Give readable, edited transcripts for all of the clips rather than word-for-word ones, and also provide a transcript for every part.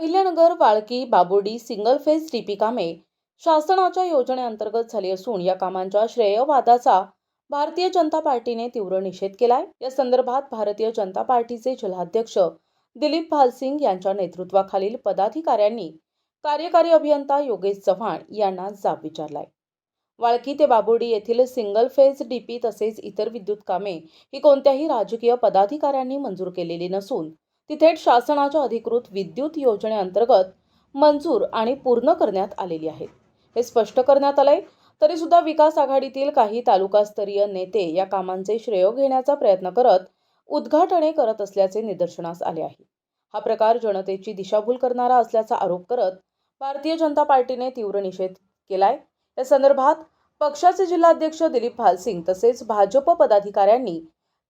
Ahilyanagar Walki Baburdi single phase TP कामे शासनाच्या योजनेअंतर्गत झाली असून या कामांच्या श्रेयवादाचा भारतीय जनता पार्टीने तीव्र निषेध केलाय। या संदर्भात भारतीय जनता पार्टीचे जिल्हाध्यक्ष दिलीप भालसिंग यांच्या नेतृत्वाखालील पदाधिकाऱ्यांनी कार्यकारी अभियंता योगेश चव्हाण यांना जाब विचारलाय। वाळकी ते बाबुर्डी येथील सिंगल फेज डीपी तसेच इतर विद्युत कामे ही कोणत्याही राजकीय पदाधिकाऱ्यांनी मंजूर केलेली नसून ती थेट शासनाच्या अधिकृत विद्युत योजनेअंतर्गत मंजूर आणि पूर्ण करण्यात आलेली आहेत। हे स्पष्ट करण्यात आलंय। तरी सुद्धा विकास आघाडीतील काही तालुकास्तरीय नेते या कामांचे श्रेय घेण्याचा प्रयत्न करत उद्घाटने करत असल्याचे निदर्शनास आले आहे। हा प्रकार जनतेची दिशाभूल करणारा असल्याचा आरोप करत भारतीय जनता पार्टीने तीव्र निषेध केलाय। या संदर्भात पक्षाचे जिल्हाध्यक्ष दिलीप भालसिंग तसेच भाजप पदाधिकाऱ्यांनी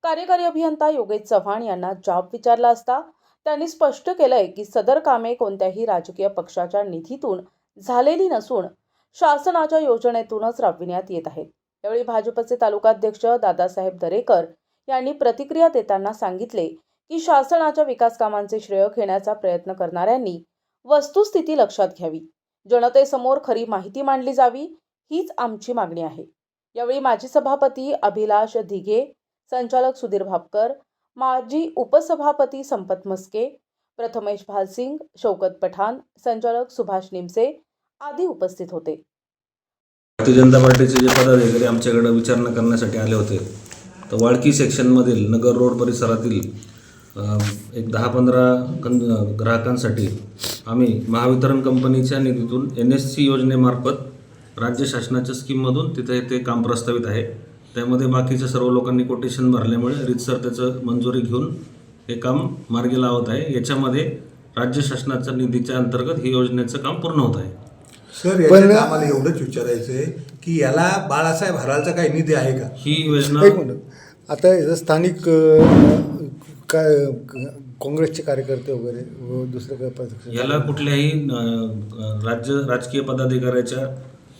कार्यकारी अभियंता योगेश चव्हाण यांना जाब विचारला असता त्यांनी स्पष्ट केलंय की सदर कामे कोणत्याही राजकीय पक्षाच्या निधीतून झालेली नसून शासनाच्या योजनेतूनच राबविण्यात येत आहेत। यावेळी भाजपचे तालुकाध्यक्ष दादासाहेब दरेकर यांनी प्रतिक्रिया देताना सांगितले की शासनाच्या विकास कामांचे श्रेय घेण्याचा प्रयत्न करणाऱ्यांनी वस्तुस्थिती लक्षात घ्यावी, जनतेसमोर खरी माहिती मांडली जावी, हीच आमची मागणी आहे। यावेळी माजी सभापती अभिलाष दिघे, संचालक सुधीर भापकर, माजी उपसभापती संपत मस्के, प्रथमेश भालसिंग, शौकत पठाण, संचालक सुभाष निमसे आदी उपस्थित होते। भारतीय जनता पार्टीचे जे पदाधिकारी आमच्याकडे विचारणा करण्यासाठी आले होते, तर वाळकी सेक्शनमधील नगर रोड परिसरातील एक 10-15 ग्राहकांसाठी आम्ही महावितरण कंपनीच्या निधीतून NSC योजनेमार्फत राज्य शासनाच्या स्कीममधून तिथे ते काम प्रस्तावित आहे। त्यामध्ये बाकीच्या सर्व लोकांनी कोटेशन भरल्यामुळे रीतसर त्याचं मंजुरी घेऊन हे काम मार्गी लावत आहे। याच्यामध्ये राज्य शासनाच्या निधीच्या अंतर्गत ही योजनेचं काम पूर्ण होत आहे। सर, याच्यात आम्हाला एवढंच विचारायचं आहे की याला बाळासाहेब हरालचा काही निधी आहे का? ही योजना आता स्थानिक काय काँग्रेसचे कार्यकर्ते वगैरे दुसरं काय पक्ष याला कुठल्याही राजकीय पदाधिकाऱ्याच्या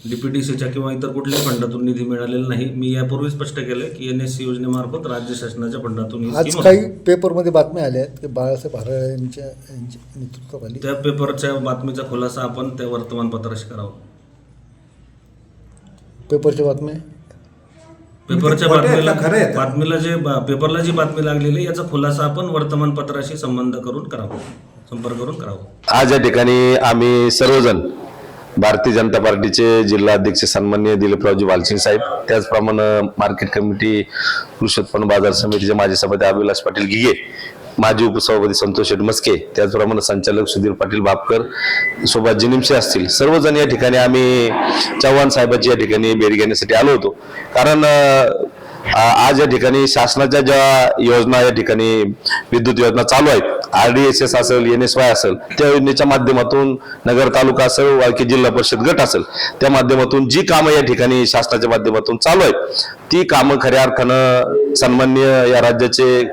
DPTCच्या किंवा इतर कुठल्याही फंडातून निधी मिळालेला नाही। मी यापूर्वी स्पष्ट केलं की NSC योजनेमार्फत राज्य शासनाच्या फंडातून आज काही पेपरमध्ये बातम्या आल्या आहेत की बाळासाहेब हराळ यांच्या नेतृत्वाखाली त्या पेपरच्या बातमीचा खुलासा आपण त्या वर्तमानपत्राशी करावा। पेपरच्या बातम्या पेपरच्या बातमीला जे पेपरला जी बातमी लागलेली आहे याचा खुलासा आपण वर्तमानपत्राशी संबंध करून करावा, संपर्क करून करावा। आज या ठिकाणी आम्ही सर्वजण भारतीय जनता पार्टीचे जिल्हाध्यक्ष सन्माननीय दिलीपरावजी भालसिंग साहेब, त्याचप्रमाणे मार्केट कमिटी कृषी उत्पन्न बाजार समितीचे माजी सभापती अभिलाष पाटील घिगे, माजी उपसभापती संतोष मस्के, त्याचप्रमाणे संचालक सुधीर पाटील भापकर, सुभाष निमसे असतील, सर्वजण या ठिकाणी आम्ही चव्हाण साहेबांची या ठिकाणी भेट घेण्यासाठी आलो होतो। कारण आज या ठिकाणी शासनाच्या ज्या योजना या ठिकाणी विद्युत योजना चालू आहेत, RDSS असेल, NSY असेल, त्या योजनेच्या माध्यमातून नगर तालुका असेल, वाळकी जिल्हा परिषद गट असेल, त्या माध्यमातून जी कामं या ठिकाणी शासनाच्या माध्यमातून चालू आहेत ती कामं खऱ्या अर्थानं सन्माननीय या राज्याचे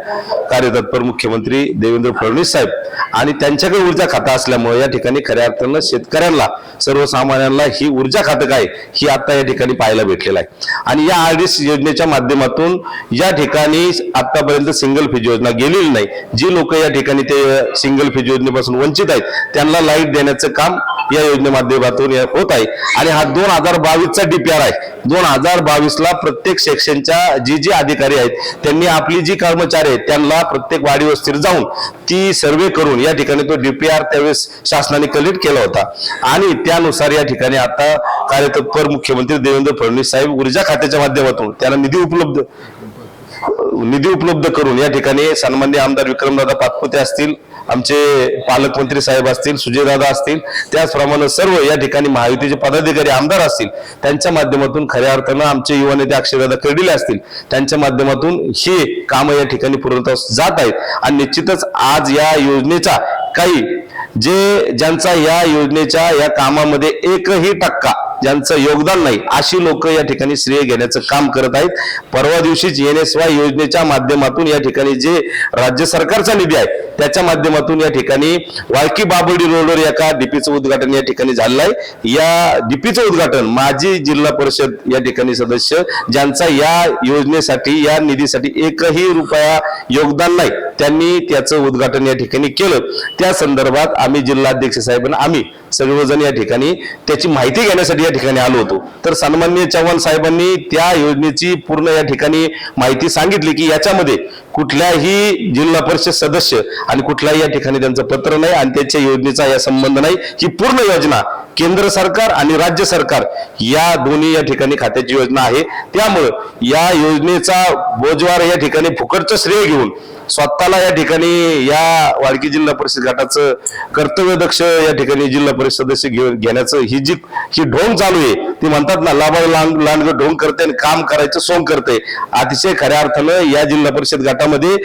कार्यतत्पर मुख्यमंत्री देवेंद्र फडणवीस साहेब आणि त्यांच्याकडे ऊर्जा खातं असल्यामुळे या ठिकाणी खऱ्या अर्थानं शेतकऱ्यांना, सर्वसामान्यांना ही ऊर्जा खातं काय ही आता या ठिकाणी पाहायला भेटलेलं आहे। आणि या RDSS योजनेच्या माध्यमातून या ठिकाणी आतापर्यंत सिंगल फेज योजना गेलेली नाही। जी लोक या ठिकाणी ते सिंगल फेज योजनेपासून वंचित आहेत त्यांना लाईट देण्याचं काम या योजने माध्यमातून होत आहे। आणि हा 2022चा DPR आहे। 2022ला प्रत्येक सेक्शनच्या जी अधिकारी आहेत त्यांनी आपली जी कर्मचारी आहेत त्यांना प्रत्येक वाडी वस्तीवर जाऊन ती सर्वे करून या ठिकाणी तो DPR त्यावेळेस शासनाने कलेक्ट केला होता। आणि त्यानुसार या ठिकाणी आता कार्यतत्पर मुख्यमंत्री देवेंद्र फडणवीस साहेब ऊर्जा खात्याच्या माध्यमातून त्याला निधी उपलब्ध करून या ठिकाणी सन्माननीय आमदार विक्रमदादा पाचपुते असतील, आमचे पालकमंत्री साहेब असतील, सुजयदादा असतील, त्याचप्रमाणे सर्व या ठिकाणी महायुतीचे पदाधिकारी आमदार असतील, त्यांच्या माध्यमातून खऱ्या अर्थानं आमचे युवा नेते अक्षयदादा कर्डिले असतील, त्यांच्या माध्यमातून ही कामं या ठिकाणी पूर्णत्वास जात आहेत। आणि निश्चितच आज या योजनेचा काही ज्यांचा या योजनेच्या या कामामध्ये 1% ज्यांचं योगदान नाही अशी लोक या ठिकाणी श्रेय घेण्याचं काम करत आहेत. परवा दिवशीच NSY योजनेच्या माध्यमातून या ठिकाणी जे राज्य सरकारचा निधी आहे त्याच्या माध्यमातून या ठिकाणी वाळकी बाबर्डी रोडवर एका डीपीचं उद्घाटन या ठिकाणी झालेलं आहे. या डीपीचं उद्घाटन माजी जिल्हा परिषद या ठिकाणी सदस्य ज्यांचा या योजनेसाठी या निधीसाठी एकही रुपया योगदान नाही त्यांनी त्याचं उद्घाटन या ठिकाणी केलं. त्या संदर्भात आम्ही जिल्हाध्यक्ष साहेबांना आम्ही सर्वजण या ठिकाणी त्याची माहिती घेण्यासाठी या ठिकाणी आलो होतो. तर सन्माननीय चव्हाण साहेबांनी त्या योजनेची पूर्ण या ठिकाणी माहिती सांगितली की याच्यामध्ये कुठल्याही जिल्हा परिषद सदस्य आणि कुठल्याही या ठिकाणी त्यांचं पत्र नाही आणि त्याच्या योजनेचा या संबंध नाही. ही पूर्ण योजना केंद्र सरकार आणि राज्य सरकार या दोन्ही या ठिकाणी खात्याची योजना आहे. त्यामुळं या योजनेचा बोजवार या ठिकाणी फुकटचं श्रेय घेऊन स्वतःला या ठिकाणी या वाळकी जिल्हा परिषद गटाचं कर्तव्यदक्ष या ठिकाणी जिल्हा परिषद सदस्य घेण्याचं ही ढोंग चालू आहे. ती म्हणतात ना लाबाळ लांड ढोंग करते आणि काम करायचं सोंग करते. अतिशय खऱ्या अर्थानं या जिल्हा परिषद गटामध्ये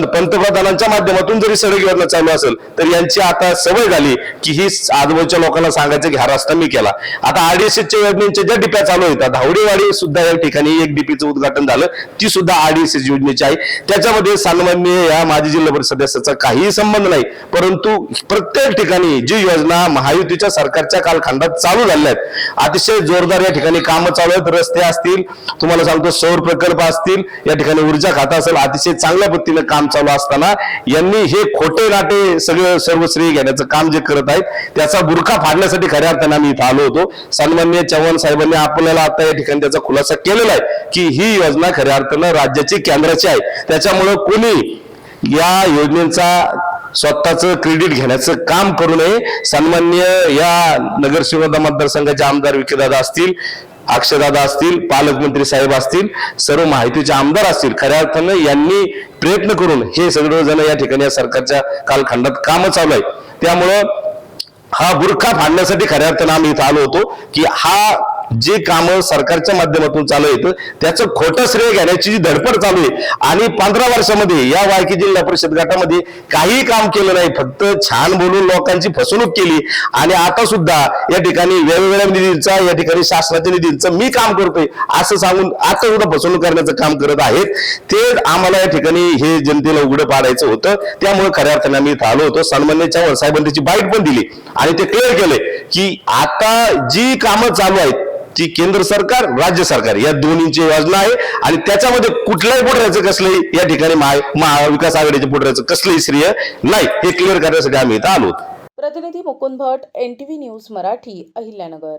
पंतप्रधानांच्या माध्यमातून जरी सडक योजना चालू असेल तर यांची आता सवय झाली की ही आजूबाजूच्या लोकांना सांगायचं की हा रस्ता मी केला. आता RDSSच्या योजनेच्या ज्या डिप्या चालू आहेत धावडेवाडी सुद्धा या ठिकाणी एक डीपीचं उद्घाटन झालं. ती सुद्धा RDSS योजनेची आहे. त्याच्यामध्ये सामान्य या माजी जिल्हा परिषद सदस्याचा काहीही संबंध नाही. परंतु प्रत्येक ठिकाणी जी योजना महायुतीच्या सरकारच्या कालखंडात चालू झाल्या आहेत अतिशय जोरदार या ठिकाणी कामं चालू आहेत. रस्ते असतील, तुम्हाला सांगतो सौर प्रकल्प असतील, या ठिकाणी ऊर्जा खातं असेल, अतिशय चांगल्या पद्धतीने काम चालू असताना यांनी हे खोटे नाटे सर्व श्रेय घेण्याचं काम जे करत आहेत त्याचा बुरखा फाडण्यासाठी खऱ्या अर्थाने आम्ही इथं आलो होतो. सन्माननीय चव्हाण साहेबांनी आपल्याला आता या ठिकाणी त्याचा खुलासा केलेला आहे की ही योजना खऱ्या अर्थानं राज्याची केंद्राची आहे. त्याच्यामुळं कोणी या योजनेचा स्वतःचं क्रेडिट घेण्याचं काम करू नये. सन्माननीय या नगरसेवक मतदारसंघाचे आमदार विकेदादा असतील, अक्षयदादा असतील, पालकमंत्री साहेब असतील, सर्व माहितीचे आमदार असतील, खऱ्या अर्थानं यांनी प्रयत्न करून हे सर्वजण या ठिकाणी या सरकारच्या कालखंडात कामं चालू आहेत. त्यामुळं हा बुरखा फाडण्यासाठी खऱ्या अर्थानं आम्ही इथं आलो होतो की हा जे काम सरकारच्या माध्यमातून चालू येतं त्याचं खोटं श्रेय घेण्याची जी धडपड चालू आहे आणि 15 वर्षामध्ये या वाळकी जिल्हा परिषद गटामध्ये काही काम केलं नाही. फक्त छान बोलून लोकांची फसवणूक केली आणि आता सुद्धा या ठिकाणी वेगवेगळ्या निधींचा या ठिकाणी शासनाच्या निधींचं मी काम करतोय असं सांगून आता सुद्धा फसवणूक करण्याचं काम करत आहेत. ते आम्हाला या ठिकाणी हे जनतेला उघडं पाडायचं होतं. त्यामुळे खऱ्या अर्थाने आम्ही इथं आलो होतो. सन्माननीय चव्हाण साहेबांनी त्याची बाईट पण दिली आणि ते क्लिअर केले की आता जी कामं चालू आहेत ती केंद्र सरकार राज्य सरकार या दोन्हींची योजना आहे आणि त्याच्यामध्ये कुठल्याही पुढऱ्याचं कसलंही या ठिकाणी महाविकास आघाडीच्या पुढऱ्याचं कसलंही श्रेय नाही हे क्लिअर करण्यासाठी आम्ही इथं आलो. प्रतिनिधी मुकुंद भट, NTV न्यूज मराठी, अहिल्यानगर.